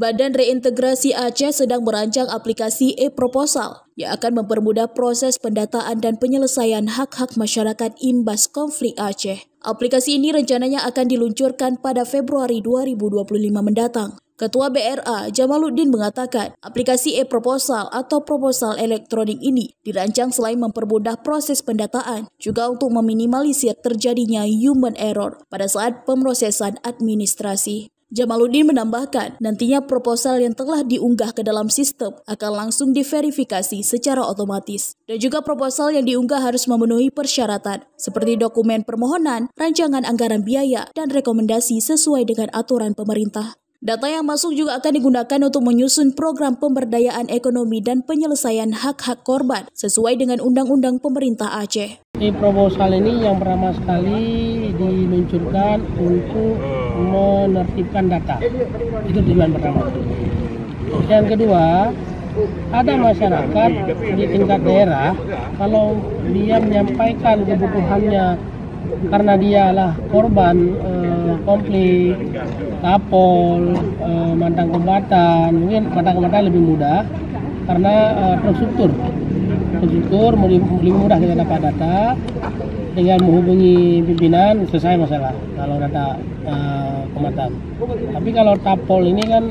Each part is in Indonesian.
Badan Reintegrasi Aceh sedang merancang aplikasi e-proposal yang akan mempermudah proses pendataan dan penyelesaian hak-hak masyarakat imbas konflik Aceh. Aplikasi ini rencananya akan diluncurkan pada Februari 2025 mendatang. Ketua BRA Jamaluddin mengatakan, aplikasi e-proposal atau proposal elektronik ini dirancang selain mempermudah proses pendataan, juga untuk meminimalisir terjadinya human error pada saat pemrosesan administrasi. Jamaluddin menambahkan, nantinya proposal yang telah diunggah ke dalam sistem akan langsung diverifikasi secara otomatis. Dan juga proposal yang diunggah harus memenuhi persyaratan, seperti dokumen permohonan, rancangan anggaran biaya, dan rekomendasi sesuai dengan aturan pemerintah. Data yang masuk juga akan digunakan untuk menyusun program pemberdayaan ekonomi dan penyelesaian hak-hak korban sesuai dengan Undang-Undang Pemerintah Aceh. Proposal ini yang pertama sekali diluncurkan untuk menertibkan data. Itu tujuan pertama. Yang kedua, ada masyarakat di tingkat daerah, kalau dia menyampaikan kebutuhannya karena dialah korban konflik, tapol, mantan kombatan, mungkin mantan kombatan lebih mudah karena terstruktur lebih mudah kita dapat data dengan menghubungi pimpinan, selesai masalah kalau data kombatan. Tapi kalau tapol ini kan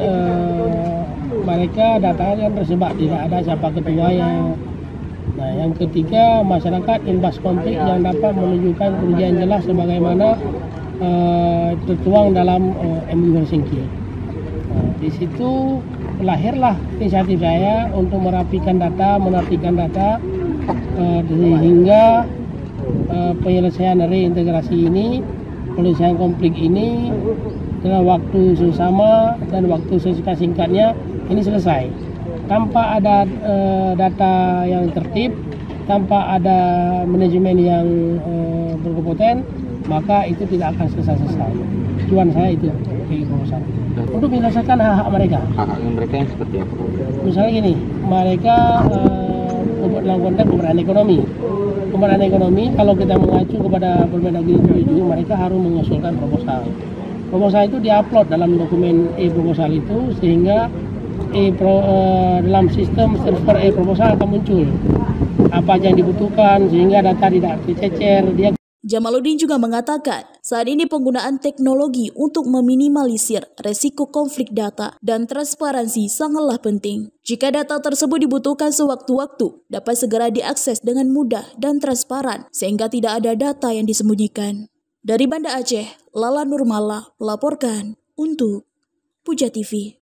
mereka datanya kan tersebar, tidak ada siapa ketuanya. Nah, yang ketiga, masyarakat imbas konflik yang dapat menunjukkan kerugian jelas sebagaimana tertuang dalam MOU Helsinki. Nah, di situ lahirlah inisiatif saya untuk merapikan data, menertibkan data sehingga penyelesaian reintegrasi ini, penyelesaian konflik ini dalam waktu sesama dan waktu sesingkat-singkatnya ini selesai. Tanpa ada data yang tertib, tanpa ada manajemen yang berkompeten, maka itu tidak akan selesai. Tujuan saya itu proposal untuk menyelesaikan hak-hak mereka. Hak-hak mereka yang seperti apa? Misalnya gini, mereka dalam konteks pemberdayaan ekonomi. Pemberdayaan ekonomi, kalau kita mengacu kepada Permendagri 77, mereka harus mengusulkan proposal. Proposal itu diupload dalam dokumen e-proposal itu, sehingga dalam sistem server e-proposal akan muncul apa yang dibutuhkan sehingga data tidak tercecer. Jamaluddin juga mengatakan, saat ini penggunaan teknologi untuk meminimalisir resiko konflik data dan transparansi sangatlah penting. Jika data tersebut dibutuhkan sewaktu-waktu, dapat segera diakses dengan mudah dan transparan sehingga tidak ada data yang disembunyikan. Dari Banda Aceh, Lala Nurmala melaporkan untuk Puja TV.